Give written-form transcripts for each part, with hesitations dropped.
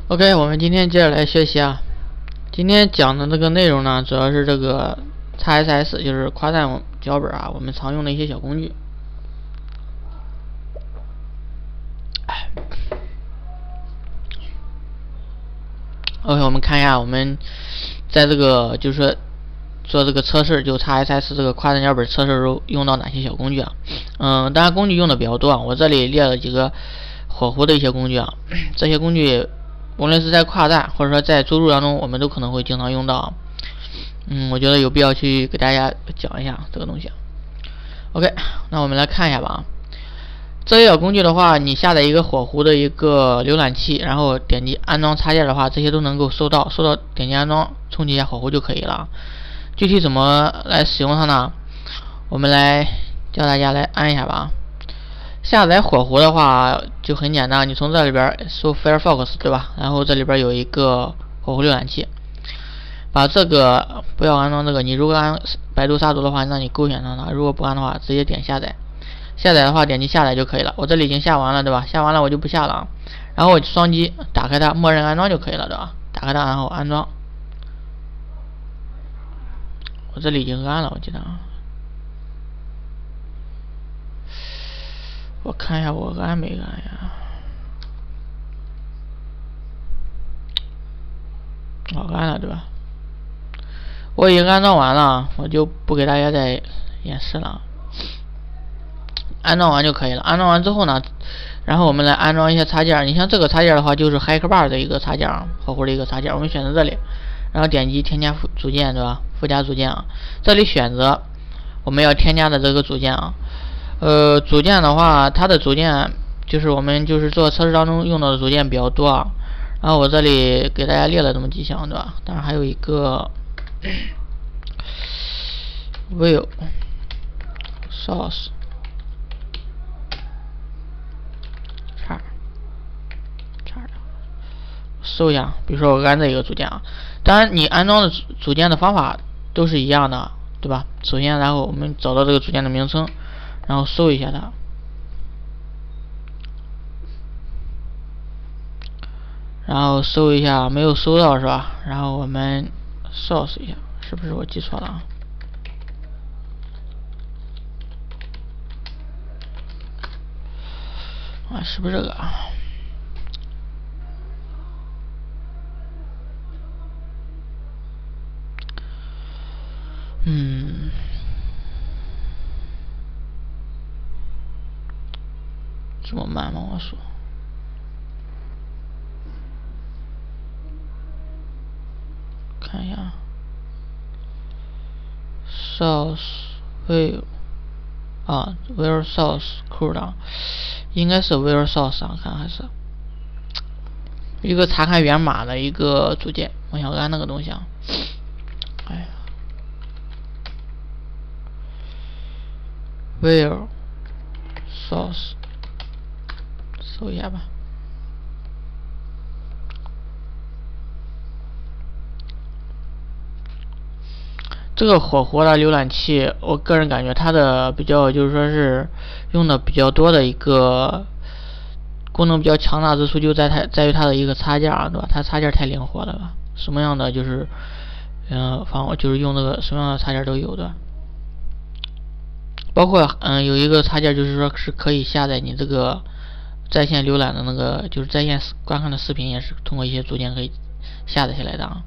OK，我们今天接着来学习啊。今天讲的这个内容呢，主要是这个 XSS， 就是夸赞脚本啊，我们常用的一些小工具。OK，我们看一下我们在这个就是说做这个测试，就 XSS 这个夸赞脚本测试时候用到哪些小工具啊？当然工具用的比较多啊，我这里列了几个火狐的一些工具啊，这些工具。无论是在夸赞或者说在注入当中，我们都可能会经常用到。我觉得有必要去给大家讲一下这个东西。OK， 那我们来看一下吧。这些小工具的话，你下载一个火狐的一个浏览器，然后点击安装插件的话，这些都能够收到，点击安装，重启一下火狐就可以了。具体怎么来使用它呢？我们来教大家来安一下吧。下载火狐的话就很简单，你从这里边搜 Firefox 对吧？然后这里边有一个火狐浏览器，把这个不要安装这个，你如果安百度杀毒的话，那你勾选上它；如果不安的话，直接点下载。下载的话，点击下载就可以了。我这里已经下完了对吧？下完了我就不下了，然后我双击打开它，默认安装就可以了对吧？打开它然后安装。我这里已经安了，我记得啊。我看一下我安没安呀？我安了对吧？我已经安装完了，我就不给大家再演示了。安装完就可以了。安装完之后呢，然后我们来安装一些插件。你像这个插件的话，就是 HackBar 的一个插件，火狐的一个插件。我们选择这里，然后点击添加组件对吧？附加组件啊，这里选择我们要添加的这个组件啊。组件的话，它的组件就是我们就是做测试当中用到的组件比较多啊。然后我这里给大家列了这么几项对吧？当然还有一个will source搜一下，比如说我安这一个组件啊，当然你安装的组件的方法都是一样的，对吧？首先，然后我们找到这个组件的名称，然后搜一下它，然后搜一下没有搜到是吧？然后我们 source 一下，是不是我记错了啊？是不是这个啊？这么慢吗？我说，看一下 ，source will 啊 ，where source cooldown 应该是 where source 啊，看还是一个查看源码的一个组件。我想安那个东西啊，哎呀 ，where source 搜一下吧。这个火狐的浏览器，我个人感觉它的比较就是说是用的比较多的一个功能比较强大之处，就在于它的一个插件对吧？它插件太灵活了吧？什么样的就是就是用那个什么样的插件都有的。包括有一个插件就是说是可以下载你这个在线浏览的那个就是在线观看的视频，也是通过一些组件可以下载下来的啊。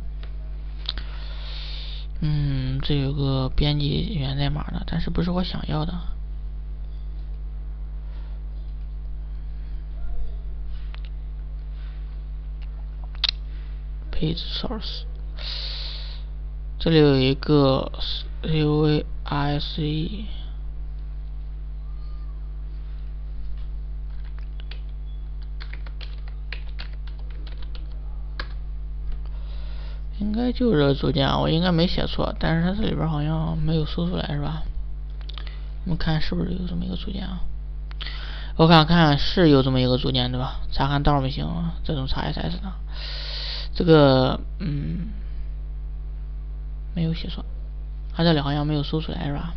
这有个编辑源代码的，但是不是我想要的。Page source， 这里有一个 UASE， 应该就是这个组件啊，我应该没写错，但是它这里边好像没有搜出来是吧？我们看是不是有这么一个组件啊？我看是有这么一个组件对吧？查看道不行，这种 XSS 的，这个没有写错，它这里好像没有搜出来是吧？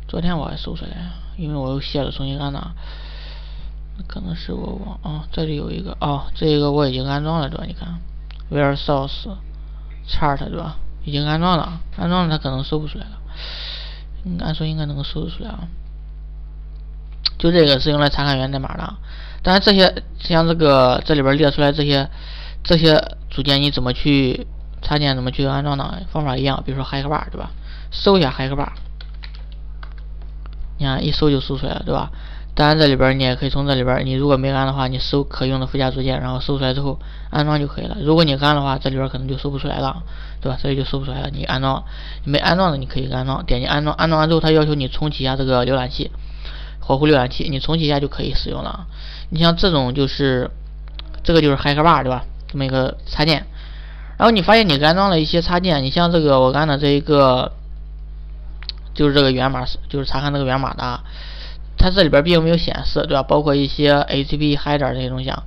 昨天我还搜出来，因为我又卸了重新安了。可能是我忘这里有一个这个我已经安装了对吧？你看 ，Where Source Chart 对吧？已经安装了，它可能搜不出来了。按说应该能够搜得出来啊。就这个是用来查看源代码的。当然这些像这里边列出来这些组件你怎么去插件怎么去安装呢？方法一样，比如说 Hackbar 对吧？搜一下 Hackbar， 你看一搜就搜出来了对吧？当然这里边你也可以从这里边，你如果没安的话，你搜可用的附加组件，然后搜出来之后安装就可以了。如果你安的话，这里边可能就搜不出来了，对吧？这里就搜不出来了。你安装，你没安装的你可以安装，点击安装，安装完之后它要求你重启一下这个浏览器，火狐浏览器，你重启一下就可以使用了。你像这种就是这个就是 Hackbar 对吧？这么一个插件，然后你发现你安装了一些插件，你像这个我安的这一个就是这个源码，就是查看这个源码的。它这里边并没有显示，对吧？包括一些 HTTP header 这些东西啊，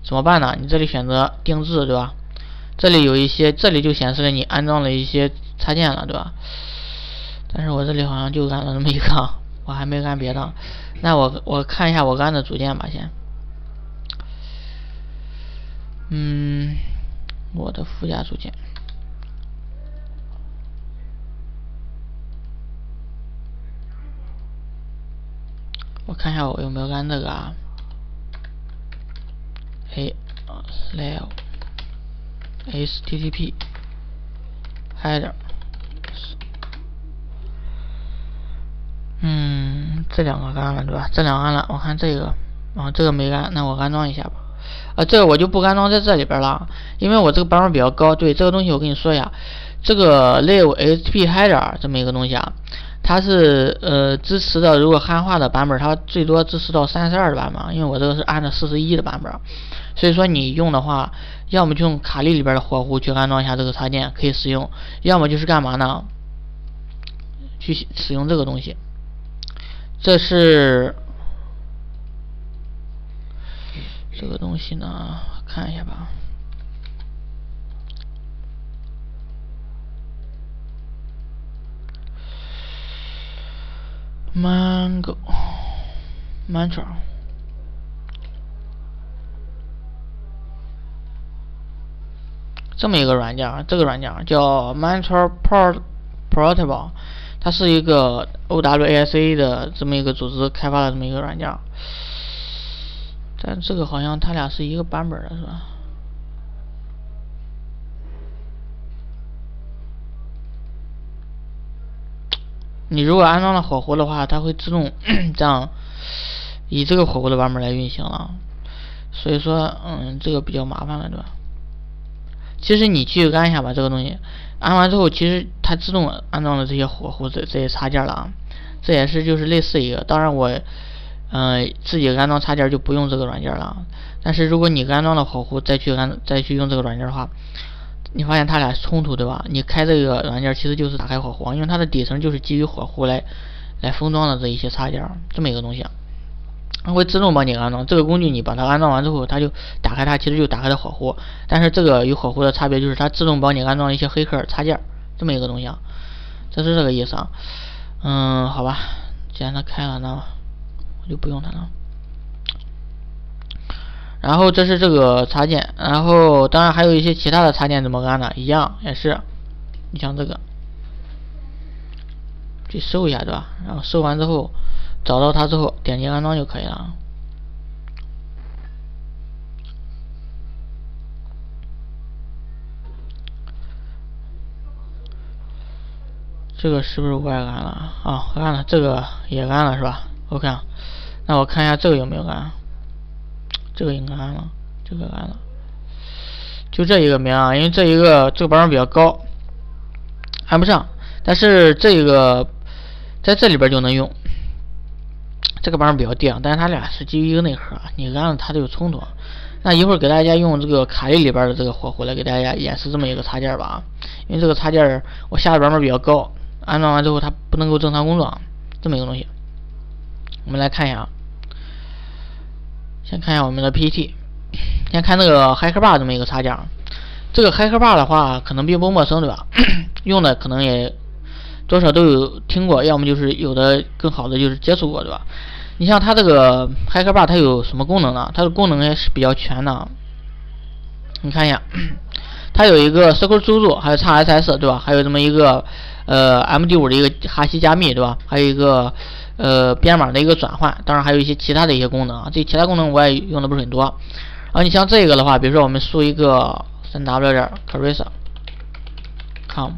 怎么办呢？你这里选择定制，对吧？这里有一些，这里就显示了你安装了一些插件了，对吧？但是我这里好像就安了这么一个，我还没安别的。那我看一下我安的组件吧，先。我的附加组件。我看一下我有没有安这个啊 ，Level HTTP header， 这两个安了对吧？这两个安了，我看这个，这个没安，那我安装一下吧。这个我就不安装在这里边了，因为我这个版本比较高。对这个东西我跟你说一下，这个 Level HTTP header 这么一个东西啊。它是支持的，如果汉化的版本，它最多支持到32的版本，因为我这个是按照41的版本，所以说你用的话，要么就用卡利里边的火狐去安装一下这个插件可以使用，要么就是干嘛呢？去使用这个东西。这是这个东西呢，看一下吧。Mantra 这么一个软件，这个软件叫 Mantra Portable， 它是一个 OWASA 的这么一个组织开发的这么一个软件，但这个好像它俩是一个版本的，是吧？你如果安装了火狐的话，它会自动这样以这个火狐的版本来运行了，所以说这个比较麻烦了，对吧？其实你去安一下吧，这个东西安完之后，其实它自动安装了这些火狐这些插件了啊，这也是就是类似一个。当然我自己安装插件就不用这个软件了，但是如果你安装了火狐再去用这个软件的话，你发现它俩冲突，对吧？你开这个软件其实就是打开火狐，因为它的底层就是基于火狐来封装的这一些插件，这么一个东西。它会自动帮你安装这个工具，你把它安装完之后，它就打开它，其实就打开了火狐。但是这个与火狐的差别就是它自动帮你安装一些黑客插件，这么一个东西啊，这是这个意思啊。好吧，既然它开了，那我就不用它了。然后这是这个插件，然后当然还有一些其他的插件怎么安呢？一样也是，你像这个，去搜一下对吧？然后搜完之后，找到它之后，点击安装就可以了。这个是不是我也安了啊？安了，这个也安了是吧 ？OK， 那我看一下这个有没有安。这个应该安了，这个安了，就这一个没安，因为这个版本比较高，安不上。但是这个在这里边就能用，这个版本比较低啊，但是它俩是基于一个内核，你安了它就有冲突。那一会儿给大家用这个卡利里边的这个火狐来给大家演示这么一个插件吧，因为这个插件我下的版本比较高，安装完之后它不能够正常工作，这么一个东西。我们来看一下。先看一下我们的 PPT， 先看那个 Hackbar 这么一个插件。这个 Hackbar 的话，可能并不陌生，对吧？用的可能也多少都有听过，要么就是有的更好的就是接触过，对吧？你像它这个 HackerBar 它有什么功能呢？它的功能也是比较全的。你看一下，它有一个 SQL 输入，还有 XSS 对吧？还有这么一个MD5 的一个哈希加密对吧？还有一个编码的一个转换，当然还有一些其他的一些功能啊。这其他功能我也用的不是很多。你像这个的话，比如说我们输一个 3w.carissa.com，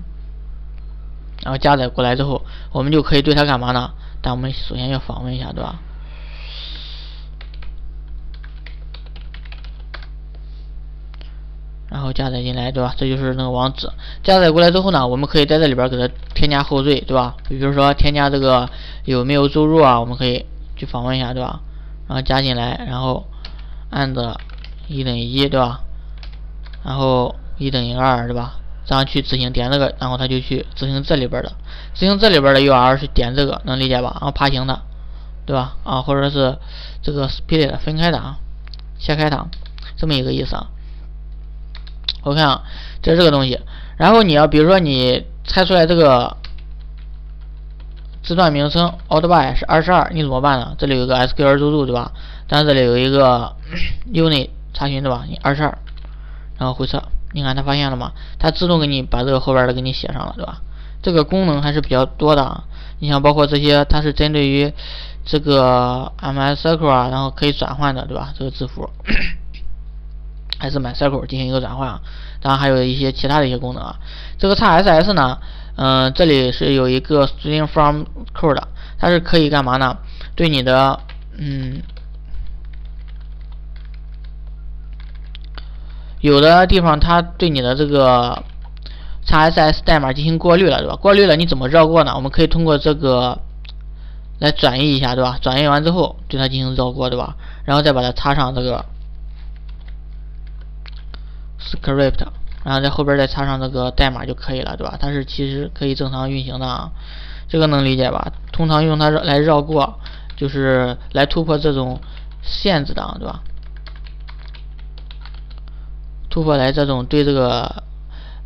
然后加载过来之后，我们就可以对它干嘛呢？但我们首先要访问一下，对吧？然后加载进来，对吧？这就是那个网址。加载过来之后呢，我们可以在这里边给它添加后缀，对吧？比如说添加这个有没有注入啊，我们可以去访问一下，对吧？然后加进来，然后按着1:1，对吧？然后1:2，对吧？这样去执行点这个，然后它就去执行这里边的，执行这里边的 URL 是点这个，能理解吧？然后爬行的，对吧？或者是这个 split 分开的啊，切开它，这么一个意思啊。我看这是这个东西，然后你要比如说你猜出来这个字段名称 outby 是22，你怎么办呢？这里有个 SQL 注入，对吧？但是这里有一个 unit 查询，对吧？你22，然后回测，你看它发现了吗？它自动给你把这个后边的给你写上了，对吧？这个功能还是比较多的啊。你像包括这些，它是针对于这个 MySQL 啊，然后可以转换的，对吧？这个字符还是 MySQL 进行一个转换啊。当然还有一些其他的一些功能啊。这个 XSS 呢，这里是有一个 string from code， 它是可以干嘛呢？对你的有的地方它对你的这个 XSS 代码进行过滤了，对吧？过滤了你怎么绕过呢？我们可以通过这个来转移一下，对吧？转移完之后对它进行绕过，对吧？然后再把它插上这个 script， 然后在后边再插上这个代码就可以了，对吧？它是其实可以正常运行的啊，这个能理解吧？通常用它来绕过，就是来突破这种限制的，对吧？突破来这种对这个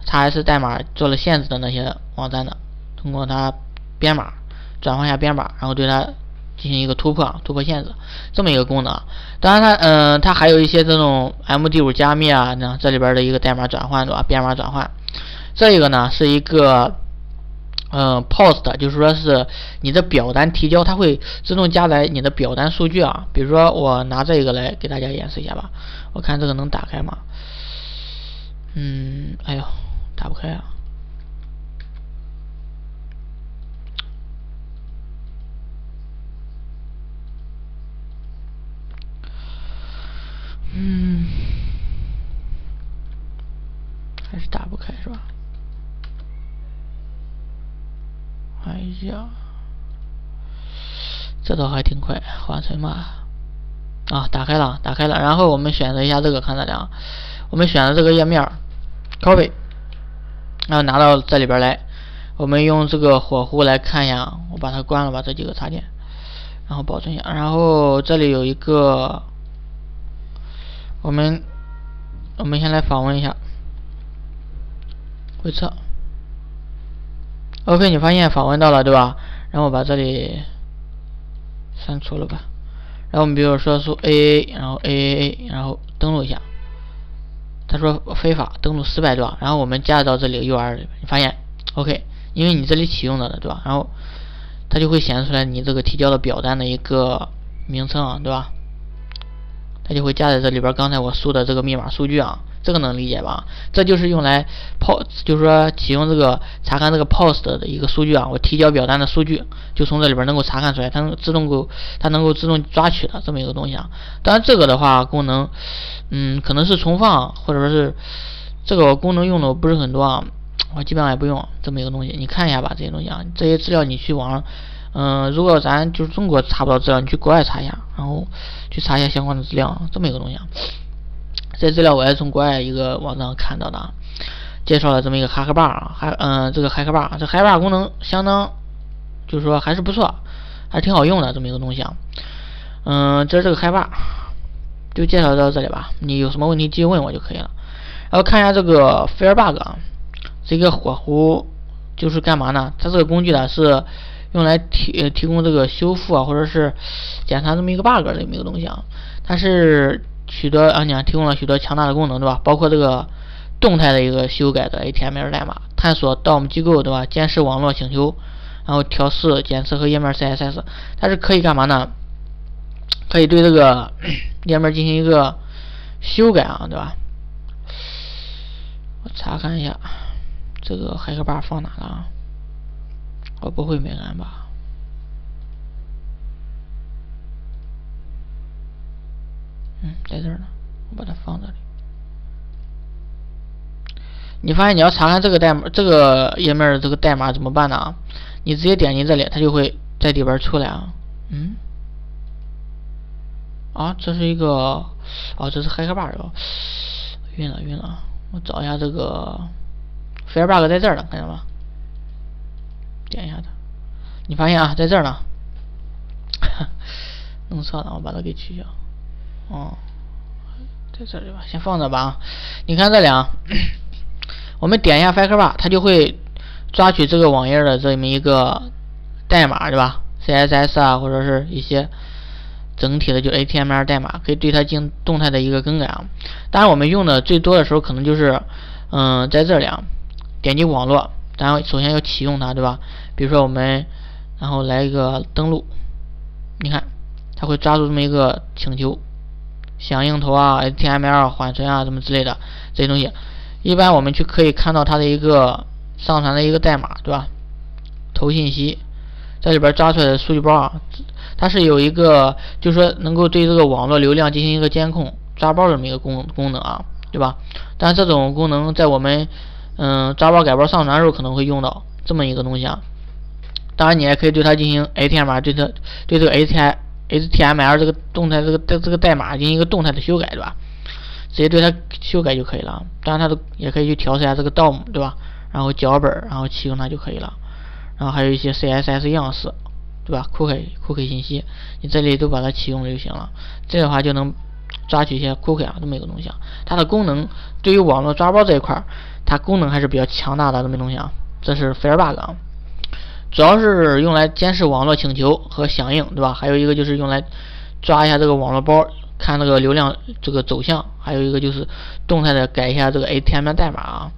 XS 代码做了限制的那些网站的，通过它编码转换一下编码，然后对它进行一个突破限制，这么一个功能。当然它还有一些这种 MD5 加密啊，这里边的一个代码转换，对吧？编码转换，这一个呢是一个post， 就是说是你的表单提交，它会自动加载你的表单数据啊。比如说我拿这个来给大家演示一下吧，我看这个能打开吗？哎呦，打不开啊！还是打不开是吧？哎呀，这倒还挺快，缓存吧。打开了，然后我们选择一下这个，看这里啊，我们选择这个页面 ，copy， 然后拿到这里边来，我们用这个火狐来看一下，我把它关了吧，这几个插件，然后保存一下，然后这里有一个，我们先来访问一下，回测 ，OK， 你发现访问到了对吧？然后我把这里删除了吧。然后我们比如说输 AAA， 然后 AAA， 然后登录一下，他说非法登录失败，对吧？然后我们加到这里 URL 里，你发现 OK， 因为你这里启用的，对吧？然后它就会显示出来你这个提交的表单的一个名称啊，对吧？它就会加在这里边刚才我输的这个密码数据啊，这个能理解吧？这就是用来就是说启用这个查看这个 post 的一个数据啊，我提交表单的数据就从这里边能够查看出来，它能够自动抓取的这么一个东西啊。当然这个的话功能可能是重放，或者说是这个功能用的不是很多啊，我基本上也不用这么一个东西。你看一下吧，这些东西啊，这些资料你去网上如果咱就是中国查不到资料，你去国外查一下，然后去查一下相关的资料，这么一个东西啊。这些资料我也从国外一个网站看到的，介绍了这么一个 HackerBar 啊，这个 HackerBar， 这 HackerBar 功能相当，就是说还是不错，还是挺好用的这么一个东西啊。这是这个 HackerBar， 就介绍到这里吧，你有什么问题继续问我就可以了。然后看一下这个 Firebug 啊，这个火狐就是干嘛呢？它这个工具呢是用来提供这个修复啊，或者是检查这么一个 bug 的这么一个东西啊。它是你看提供了许多强大的功能，对吧？包括这个动态的一个修改的 HTML 代码，探索DOM 机构，对吧？监视网络请求，然后调试检测和页面 CSS， 它是可以干嘛呢？可以对这个页面进行一个修改啊，对吧？我查看一下这个黑客bar放哪了啊？我不会没按吧？在这儿呢，我把它放这里。你发现你要查看这个代码，这个页面的这个代码怎么办呢？你直接点击这里，它就会在里边出来啊。这是一个，这是黑客bar哦，晕了。我找一下这个 Firebug 在这儿呢，看见吗？点一下它，你发现啊，在这儿呢。弄错了，我把它给取消。在这里吧，先放着吧啊。你看这里啊，我们点一下 Firebug， 它就会抓取这个网页的这么一个代码，对吧 ？CSS 啊，或者是一些整体的就 HTML 代码，可以对它进行动态的一个更改啊。当然，我们用的最多的时候可能就是在这里啊，点击网络，然后首先要启用它，对吧？比如说我们然后来一个登录，你看它会抓住这么一个请求，响应头啊、HTML 缓存啊什么之类的这些东西，一般我们就可以看到它的一个上传的一个代码，对吧？投信息，在里边抓出来的数据包啊，它是有一个就是说能够对这个网络流量进行一个监控、抓包的这么一个功能啊，对吧？但这种功能在我们抓包改包上传的时候可能会用到这么一个东西啊。当然，你也可以对它进行 HTML 对这个 HTML 这个动态这个代码进行一个动态的修改，对吧？直接对它修改就可以了。当然，它也可以去调试一下这个 DOM， 对吧？然后脚本，然后启用它就可以了。然后还有一些 CSS 样式，对吧？cookie 信息，你这里都把它启用了就行了。这样的话就能抓取一些 cookie 啊这么一个东西啊。它的功能对于网络抓包这一块，它功能还是比较强大的这么一个东西啊。这是 Firebug 啊。主要是用来监视网络请求和响应，对吧？还有一个就是用来抓一下这个网络包，看这个流量这个走向，还有一个就是动态的改一下这个 HTML 代码啊。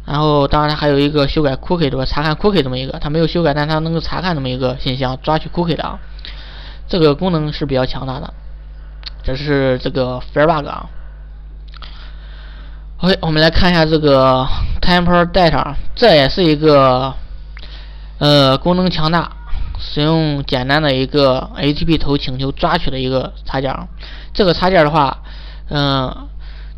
然后当然它还有一个修改 cookie， 对吧？查看 cookie 这么一个，它没有修改，但它能够查看这么一个信息啊，抓取 cookie 的啊。这个功能是比较强大的。这是这个 Firebug 啊。OK， 我们来看一下这个 Temper Data， 这也是一个功能强大，使用简单的一个 HTTP 头请求抓取的一个插件。这个插件的话，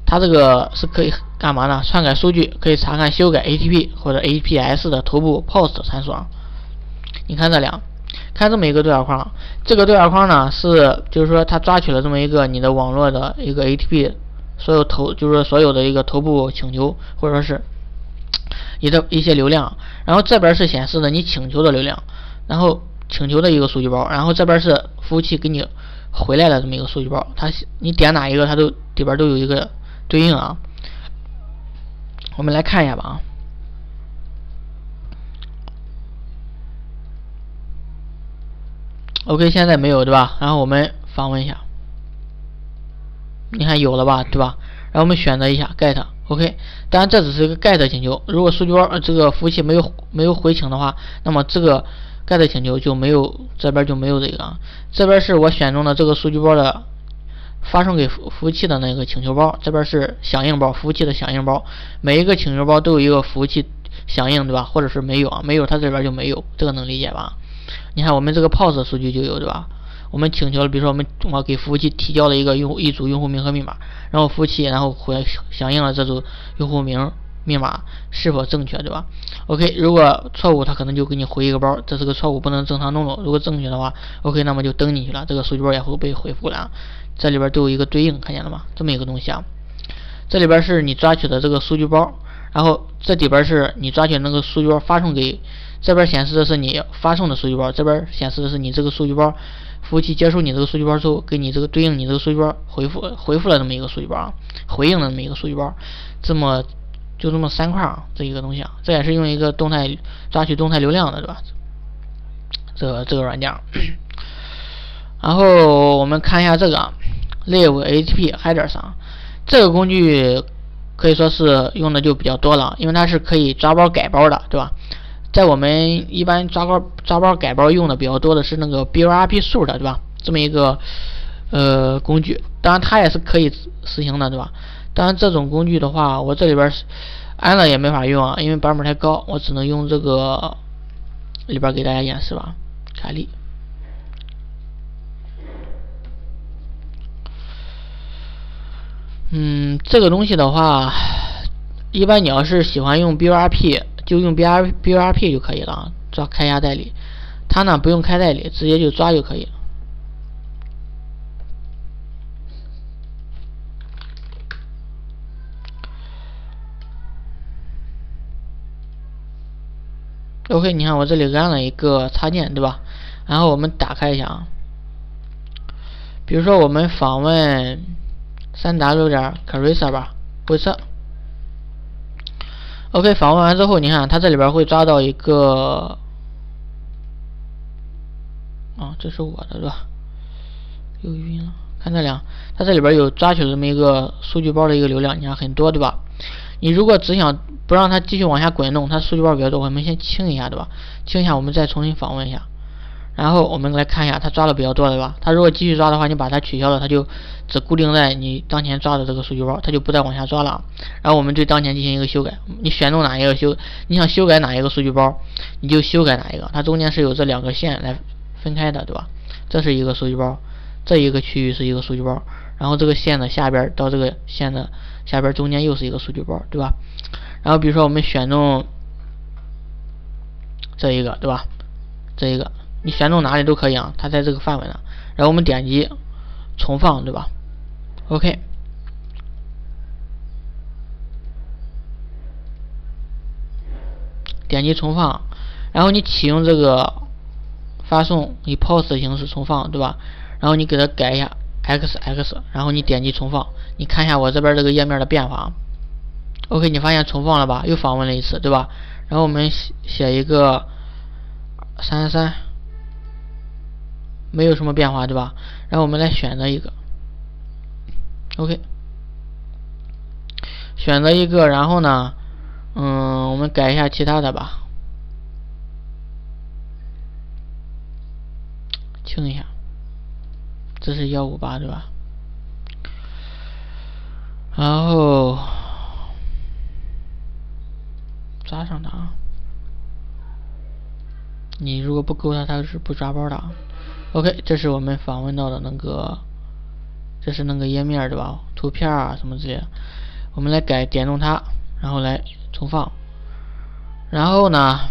它这个是可以干嘛呢？篡改数据，可以查看修改 HTTP 或者 HTTPS 的头部 POST 参数。你看这俩，看这么一个对话框，这个对话框呢就是说它抓取了这么一个你的网络的一个 HTTP 就是所有的一个头部请求，或者说是你的一些流量，然后这边是显示的你请求的流量，然后请求的一个数据包，然后这边是服务器给你回来的这么一个数据包，你点哪一个它都里边都有一个对应啊。我们来看一下吧啊。OK， 现在没有对吧？然后我们访问一下，你看有了吧，对吧？然后我们选择一下 get。OK， 当然这只是一个 get 请求，如果数据包这个服务器没有回请的话，那么这个 get 请求就没有，这边就没有这个啊。这边是我选中的这个数据包的发送给服务器的那个请求包，这边是响应包，服务器的响应包。每一个请求包都有一个服务器响应，对吧？或者是没有啊，没有它这边就没有，这个能理解吧？你看我们这个 POS 数据就有，对吧？我们请求了，比如说我给服务器提交了一组用户名和密码，然后服务器响应了这组用户名密码是否正确，对吧 ？OK， 如果错误，它可能就给你回一个包，这是个错误，不能正常登录。如果正确的话 ，OK， 那么就登进去了，这个数据包也会被回复了。这里边都有一个对应，看见了吗？这么一个东西啊。这里边是你抓取的这个数据包，然后这里边是你抓取的那个数据包发送给，这边显示的是你发送的数据包，这边显示的是你这个数据包，服务器接收你这个数据包之后，给你这个对应你这个数据包回复了这么一个数据包，回应了这么一个数据包，就这么3块啊，这一个东西啊，这也是用一个抓取动态流量的，对吧？这个软件。然后我们看一下这个 Live HTTP Header 上，这个工具可以说是用的就比较多了，因为它是可以抓包改包的，对吧？在我们一般抓包改包用的比较多的是那个 BURP 数的，对吧？这么一个工具，当然它也是可以实行的，对吧？当然这种工具的话，我这里边安了也没法用啊，因为版本太高，我只能用这个里边给大家演示吧。卡利，这个东西的话，一般你要是喜欢用 BURP， 就用 BURP 就可以了，抓开压代理。它呢不用开代理，直接就抓就可以。OK， 你看我这里安了一个插件，对吧？然后我们打开一下啊，比如说我们访问 3w 点 Carissa 吧，回测。OK， 访问完之后，你看它这里边会抓到一个，这是我的，对吧？又晕了，看这俩，它这里边有抓取这么一个数据包的一个流量，你看很多，对吧？你如果只想不让它继续往下滚动，它数据包比较多，我们先清一下，对吧？清一下，我们再重新访问一下。然后我们来看一下，它抓的比较多，对吧？它如果继续抓的话，你把它取消了，它就只固定在你当前抓的这个数据包，它就不再往下抓了。然后我们对当前进行一个修改，你选中哪一个你想修改哪一个数据包，你就修改哪一个。它中间是有这两个线来分开的，对吧？这是一个数据包，这一个区域是一个数据包，然后这个线的下边到这个线的下边中间又是一个数据包，对吧？然后比如说我们选中这一个，对吧？这一个你选中哪里都可以啊，它在这个范围呢。然后我们点击重放，对吧 ？OK， 点击重放，然后你启用这个发送以 POS 的形式重放，对吧？然后你给它改一下 XX， 然后你点击重放，你看一下我这边这个页面的变化。OK， 你发现重放了吧？又访问了一次，对吧？然后我们写一个333，没有什么变化，对吧？然后我们来选择一个 ，OK， 选择一个，然后呢，我们改一下其他的吧，清一下，这是158，对吧？然后抓上它，你如果不勾它，它是不抓包的。OK， 这是我们访问到的那个，这是那个页面，对吧？图片啊什么之类的，我们来改，点动它，然后来重放。然后呢，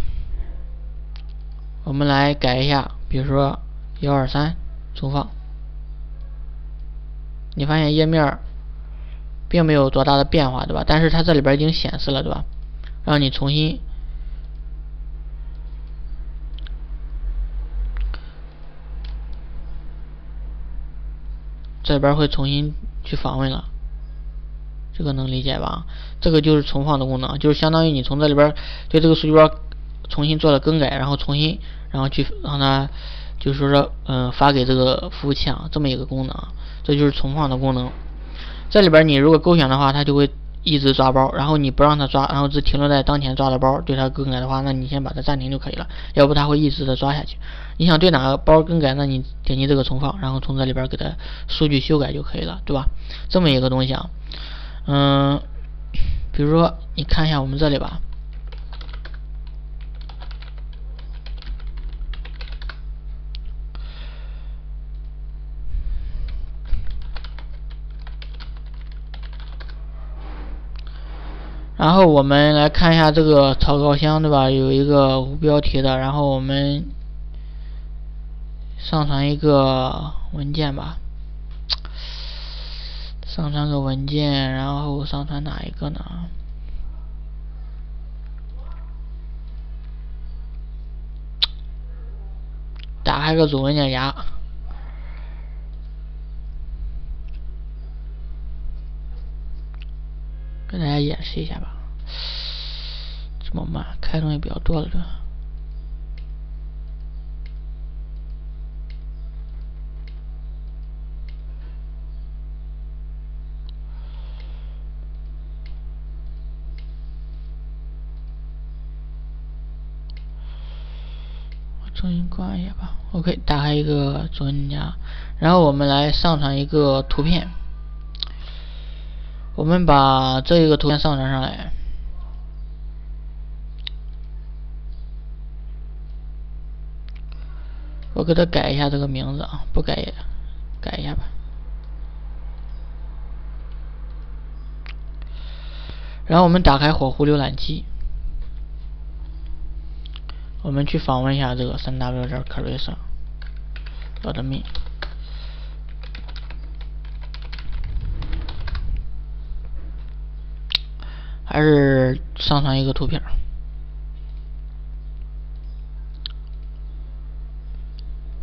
我们来改一下，比如说123重放，你发现页面并没有多大的变化，对吧？但是它这里边已经显示了，对吧？让你重新这边会重新去访问了，这个能理解吧？这个就是重放的功能，就是相当于你从这里边对这个数据包重新做了更改，然后去让它就是说发给这个服务器啊，这么一个功能，这就是重放的功能。这里边你如果勾选的话，它就会一直抓包，然后你不让它抓，然后只停留在当前抓的包，对它更改的话，那你先把它暂停就可以了，要不它会一直的抓下去。你想对哪个包更改，那你点击这个重放，然后从这里边给它数据修改就可以了，对吧？这么一个东西啊，比如说你看一下我们这里吧。然后我们来看一下这个草稿箱，对吧？有一个无标题的，然后我们上传一个文件吧，上传个文件，然后上传哪一个呢？打开个主文件夹，跟大家演示一下吧。这么慢，开东西比较多了，对吧？重新关一下吧。OK， 打开一个主文件夹，然后我们来上传一个图片。我们把这一个图片上传上来，我给它改一下这个名字啊，不改也改一下吧。然后我们打开火狐浏览器，我们去访问一下这个 3w.cursor.me， 还是上传一个图片，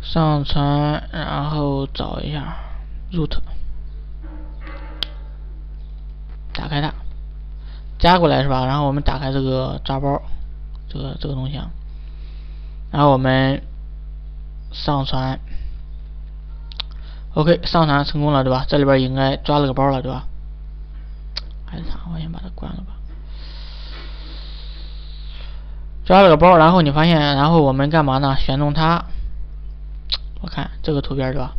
上传，然后找一下 root， 打开它，加过来是吧？然后我们打开这个抓包，这个东西啊，然后我们上传 ，OK， 上传成功了，对吧？这里边应该抓了个包了，对吧？还是啥？我先把它关了吧。抓了个包，然后你发现，然后我们干嘛呢？选中它，我看这个图片对吧？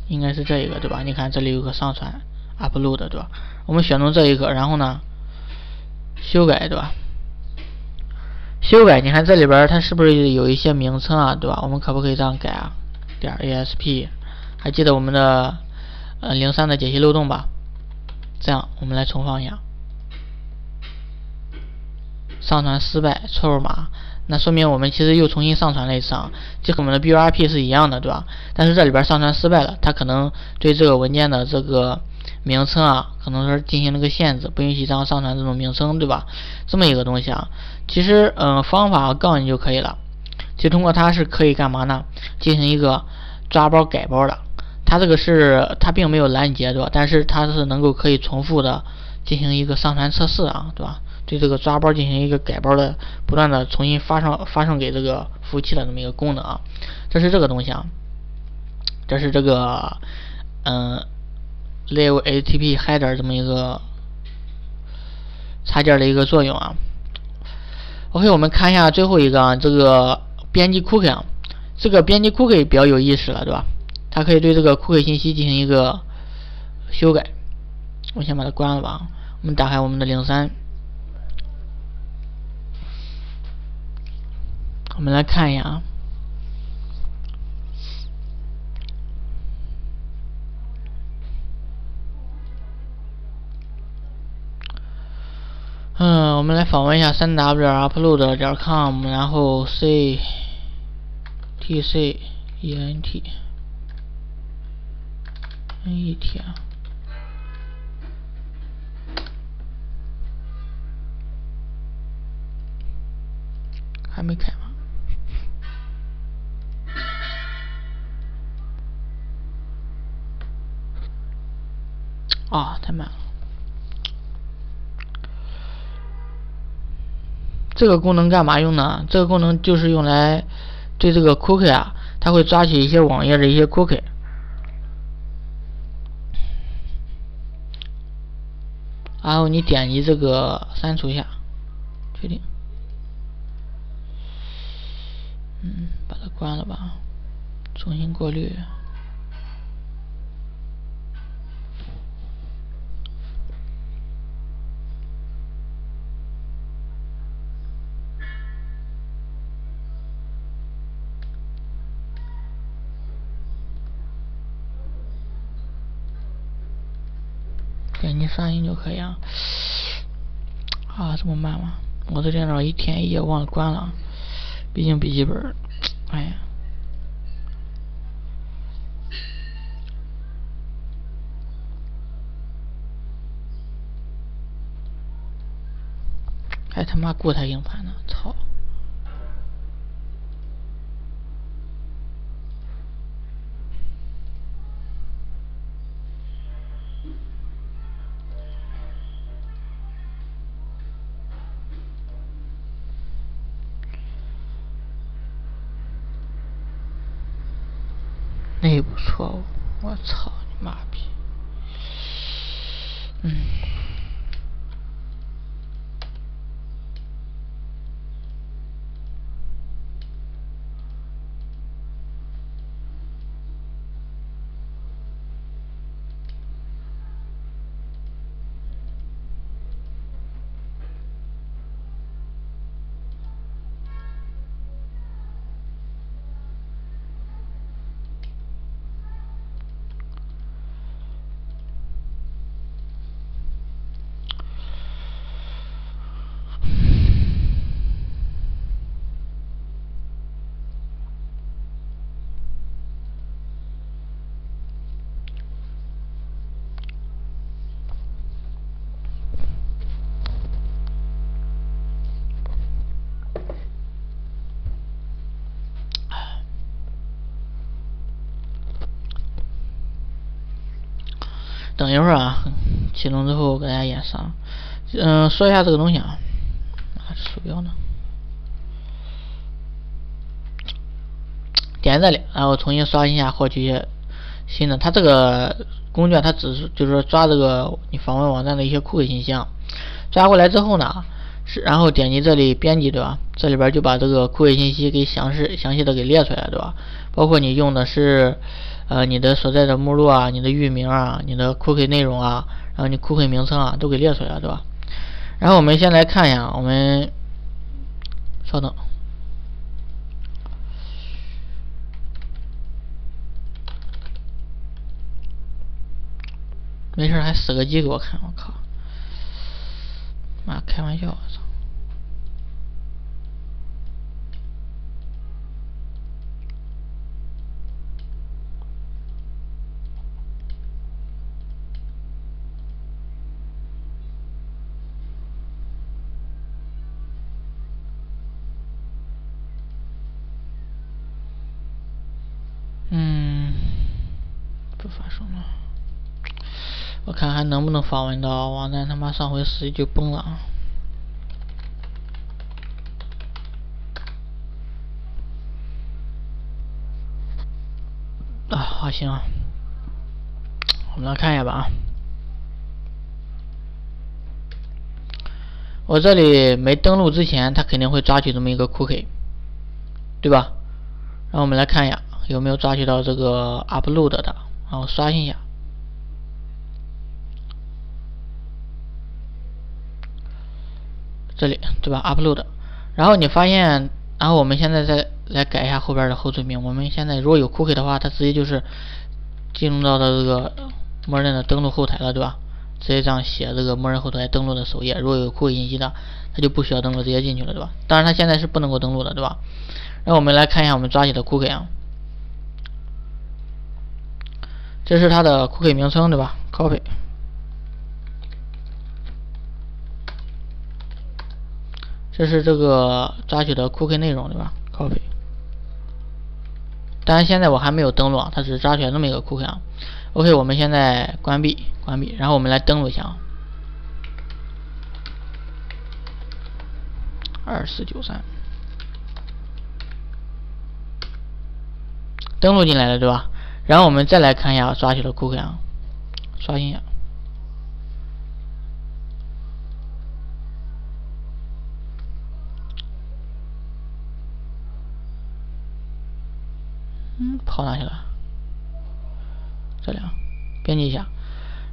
应该是这一个对吧？你看这里有个上传 upload 对吧？我们选中这一个，然后呢，修改对吧？修改，你看这里边它是不是有一些名称啊，对吧？我们可不可以这样改啊？点 ASP， 还记得我们的03的解析漏洞吧？这样我们来重放一下，上传失败，错误码，那说明我们其实又重新上传了一次啊，这和我们的 BURP 是一样的，对吧？但是这里边上传失败了，它可能对这个文件的这个名称啊，可能是进行了个限制，不允许这样上传这种名称，对吧？这么一个东西啊，其实方法告诉你就可以了，就通过它是可以干嘛呢？进行一个抓包改包的，它这个是它并没有拦截，对吧？但是它是能够可以重复的进行一个上传测试啊，对吧？对这个抓包进行一个改包的，不断的重新发送给这个服务器的这么一个功能啊，这是这个东西啊，这是这个live HTTP header 这么一个插件的一个作用啊。OK， 我们看一下最后一个啊，这个编辑 cookie 啊，这个编辑 cookie 比较有意思了，对吧？它可以对这个 cookie 信息进行一个修改。我先把它关了吧。我们打开我们的03，我们来看一下啊。我们来访问一下 3w.upload.com， 然后 ctcent net 还没开吗？啊，太慢了。这个功能干嘛用呢？这个功能就是用来对这个 cookie 啊，它会抓取一些网页的一些 cookie， 然后你点击这个删除一下，确定，把它关了吧，重新过滤。点击杀印就可以啊。这么慢吗？我的电脑一天一夜忘了关了，毕竟笔记本，哎呀。还他妈固态硬盘呢，操！内部错误，我操你妈逼！等一会儿啊，启动之后给大家演示啊。说一下这个东西啊，鼠标呢？点这里，然后重新刷新一下，获取一些新的。它这个工具啊，它只是就是说抓这个你访问网站的一些库克信息啊，抓过来之后呢，然后点击这里编辑，对吧？这里边就把这个库克信息给详细的给列出来，对吧？包括你用的是你的所在的目录啊，你的域名啊，你的库克内容啊，然后你库克名称啊都给列出来了，对吧？然后我们先来看一下，我们稍等。没事还死个机给我看，我靠！妈，开玩笑，我操！不发生了，我看还能不能访问到网站，他妈上回死就崩了。好，行，我们来看一下吧啊。我这里没登录之前，它肯定会抓取这么一个 cookie， 对吧？然后我们来看一下有没有抓取到这个 upload 的，然后刷新一下。这里对吧 ？upload， 然后你发现，然后我们现在再来改一下后边的后缀名。我们现在如果有 cookie 的话，它直接就是进入到的这个默认的登录后台了，对吧？直接这样写这个默认后台登录的首页。如果有 cookie 信息的，它就不需要登录，直接进去了，对吧？当然它现在是不能够登录的，对吧？然后我们来看一下我们抓取的 cookie 啊，这是它的 cookie 名称，对吧 ？copy。这是这个抓取的 cookie 内容，对吧 ？copy。当然现在我还没有登录啊，它只是抓取了这么一个 cookie 啊。OK， 我们现在关闭，然后我们来登录一下2493，登录进来了，对吧？然后我们再来看一下抓取的 cookie 啊，刷新一下。跑哪去了？这里啊，编辑一下。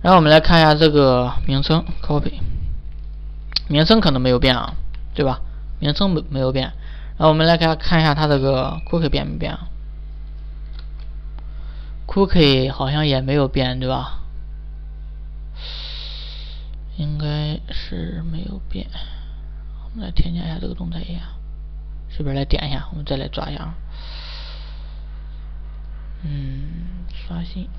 然后我们来看一下这个名称 ，copy， 名称可能没有变啊，对吧？名称没有变。然后我们来看一下它这个 cookie 变没变啊 ？cookie 好像也没有变，对吧？应该是没有变。我们来添加一下这个动态页，随便来点一下，我们再来抓一下。刷新。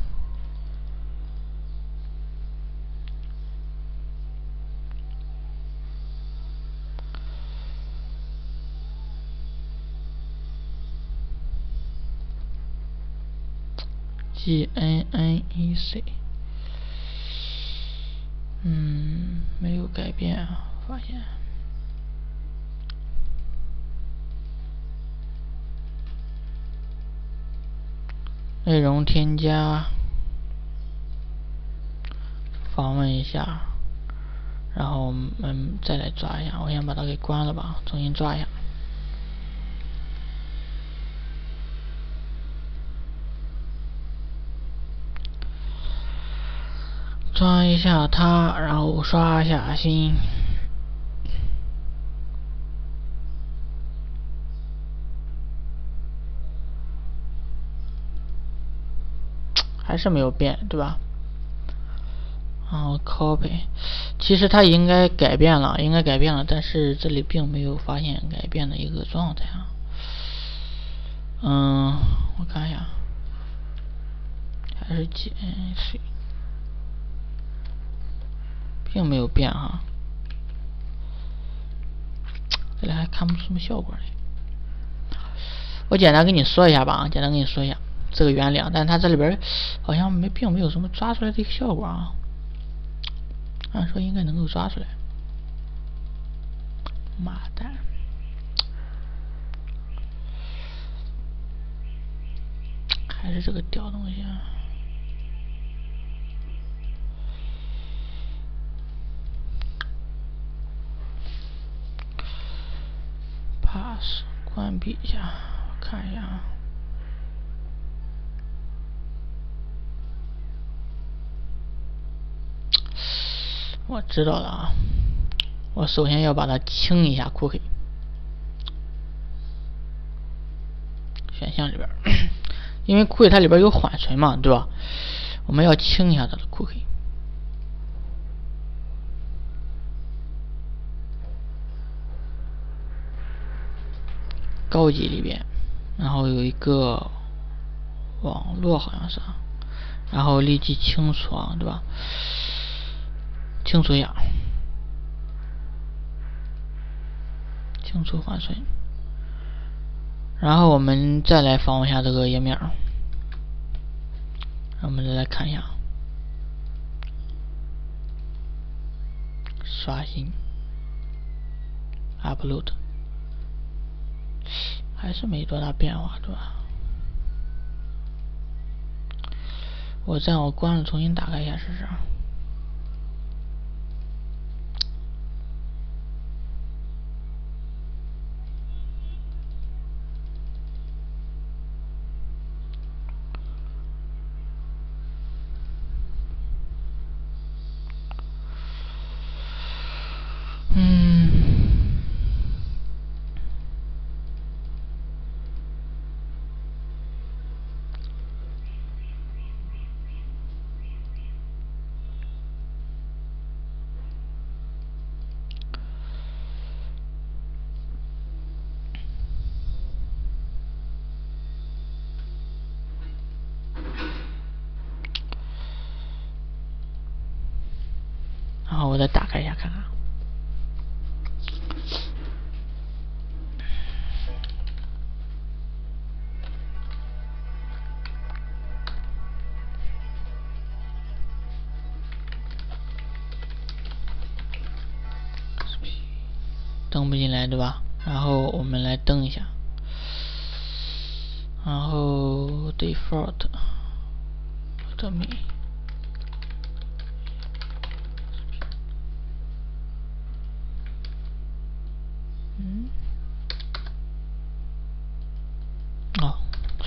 GNNEC， 没有改变啊，发现。内容添加，访问一下，然后我们再来抓一下。我先把它给关了吧，重新抓一下。抓一下它，然后刷一下新。还是没有变，对吧？然后 copy， 其实它应该改变了，但是这里并没有发现改变的一个状态啊。我看一下，还是GNC， 并没有变哈。这里还看不出什么效果来。我简单跟你说一下吧，这个原理啊，但它这里边好像并没有什么抓出来的一个效果啊。按说应该能够抓出来。妈蛋！还是这个屌东西啊！pass 关闭一下，看一下啊。我知道了啊，我首先要把它清一下cookie。选项里边，因为cookie它里边有缓存嘛，对吧？我们要清一下它的cookie。高级里边，然后有一个网络好像是，然后立即清除啊，对吧？清除一下，清除缓存，然后我们再来访问一下这个页面，我们再来看一下，刷新 ，upload， 还是没多大变化，对吧？我再我关了，重新打开一下试试。然后我再打开一下看看。登不进来，对吧？然后我们来登一下，然后 default 的名。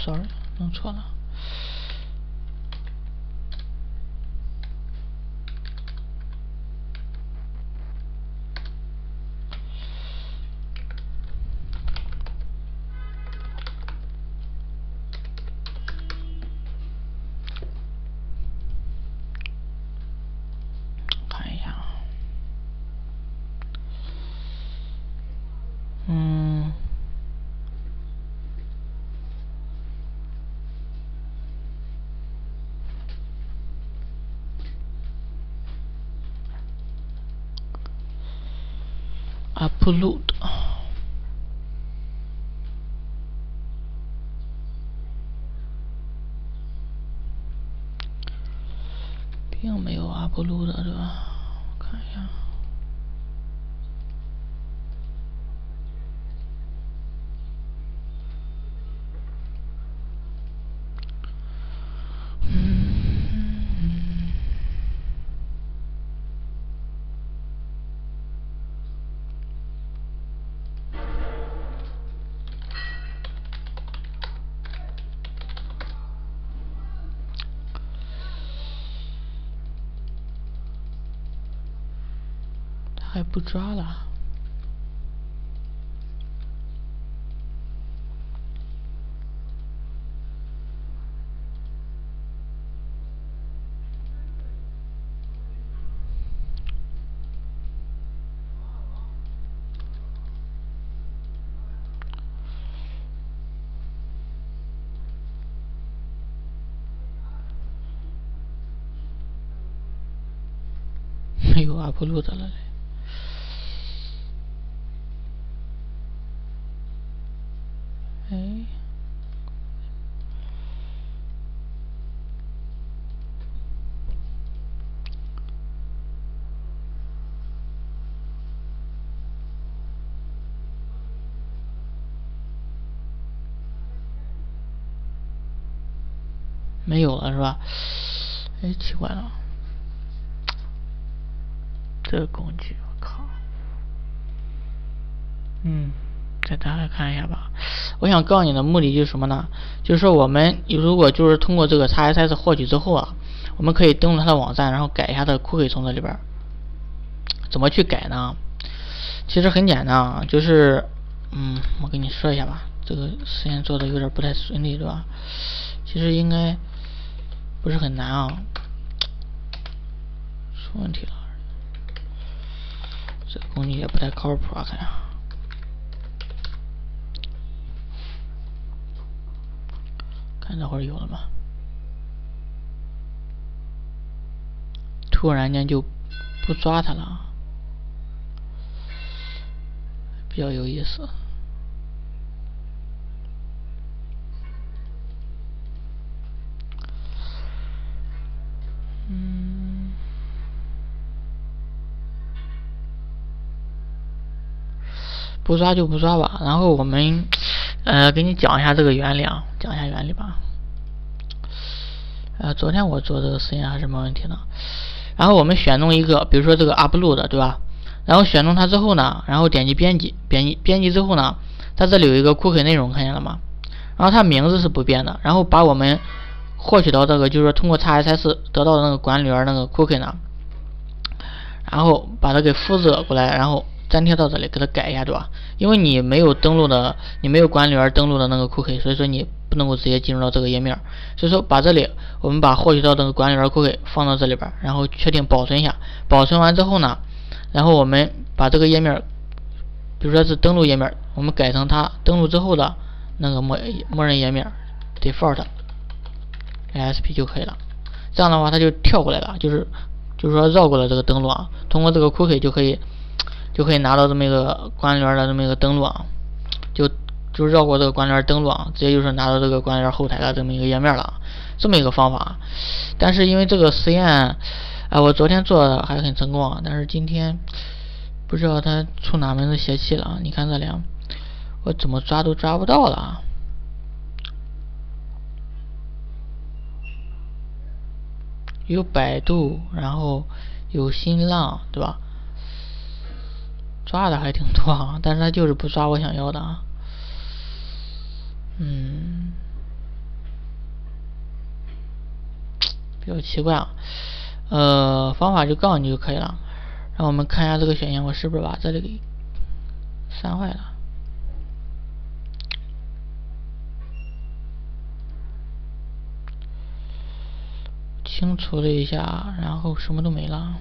sorry， 弄错了。看一下，upload， 并没有 upload 的，对吧？看一下。还不抓了。没有 upload 了嘞。没有了是吧？哎，奇怪了，这个工具我靠，再打开看一下吧。我想告诉你的目的就是什么呢？就是说我们如果就是通过这个 XSS 获取之后啊，我们可以登录它的网站，然后改一下它的 cookie 从这里边。怎么去改呢？其实很简单啊，就是我跟你说一下吧。这个实验做的有点不太顺利，对吧？其实应该不是很难啊。出问题了，这个工具也不太靠谱啊，看呀。看这会儿有了吗？突然间就不抓它了，比较有意思。不抓就不抓吧。然后我们给你讲一下这个原理啊，讲一下原理吧。昨天我做这个实验还是没问题的。然后我们选中一个，比如说这个 upload 对吧？然后选中它之后呢，然后点击编辑，编辑之后呢，它这里有一个 cookie 内容，看见了吗？然后它名字是不变的。然后把我们获取到这个，就是说通过 XSS 得到的那个管理员那个 cookie 呢，然后把它给复制过来，然后粘贴到这里，给它改一下，对吧？因为你没有登录的，你没有管理员登录的那个 cookie， 所以说你不能够直接进入到这个页面。所以说把这里我们把获取到这个管理员 cookie 放到这里边，然后确定保存一下。保存完之后呢，然后我们把这个页面，比如说是登录页面，我们改成它登录之后的那个默认页面 default ASP 就可以了。这样的话它就跳过来了，就是说绕过了这个登录啊，通过这个 cookie 就可以拿到这么一个管理员的这么一个登录啊，就绕过这个管理员登录啊，直接就是拿到这个管理员后台的这么一个页面了，这么一个方法。但是因为这个实验，我昨天做的还很成功啊，但是今天不知道它出哪门子邪气了。你看这里，我怎么抓都抓不到了。有百度，然后有新浪，对吧？抓的还挺多啊，但是他就是不抓我想要的啊。比较奇怪啊。方法就告诉你就可以了。让我们看一下这个选项，我是不是把这里给删坏了？清除了一下，然后什么都没了。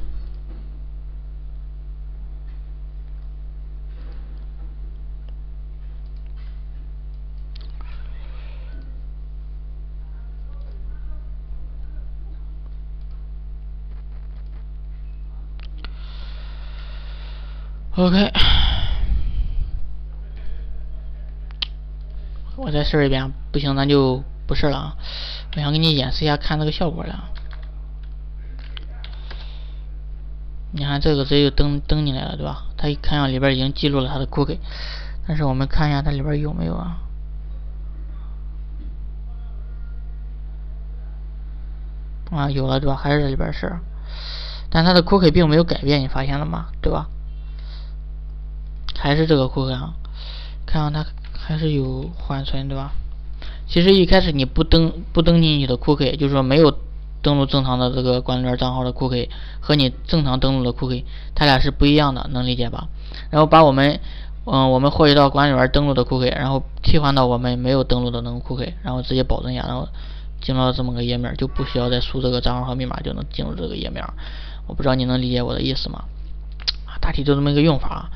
OK， 我再试一遍，不行咱就不试了啊。我想给你演示一下，看这个效果了。你看这个直接就登进来了，对吧？它一看上里边已经记录了它的 cookie， 但是我们看一下它里边有没有啊？有了，对吧？还是这里边是，但它的 cookie 并没有改变，你发现了吗？对吧？还是这个 cookie 啊，看上它还是有缓存，对吧？其实一开始你不登进去的 cookie， 就是说没有登录正常的这个管理员账号的 cookie 和你正常登录的 cookie， 它俩是不一样的，能理解吧？然后把我们获取到管理员登录的 cookie， 然后替换到我们没有登录的那个 cookie， 然后直接保存一下，然后进入到这么个页面，就不需要再输这个账号和密码就能进入这个页面。我不知道你能理解我的意思吗？大体就这么一个用法。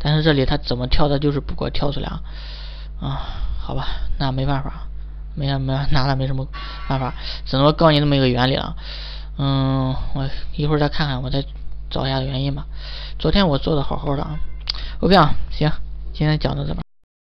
但是这里它怎么跳的，就是不给我跳出来好吧，那没办法，拿了没什么办法，只能告诉你这么一个原理了。我一会儿再看看，我再找一下原因吧。昨天我做的好好的啊。OK 啊，行，今天讲到这吧。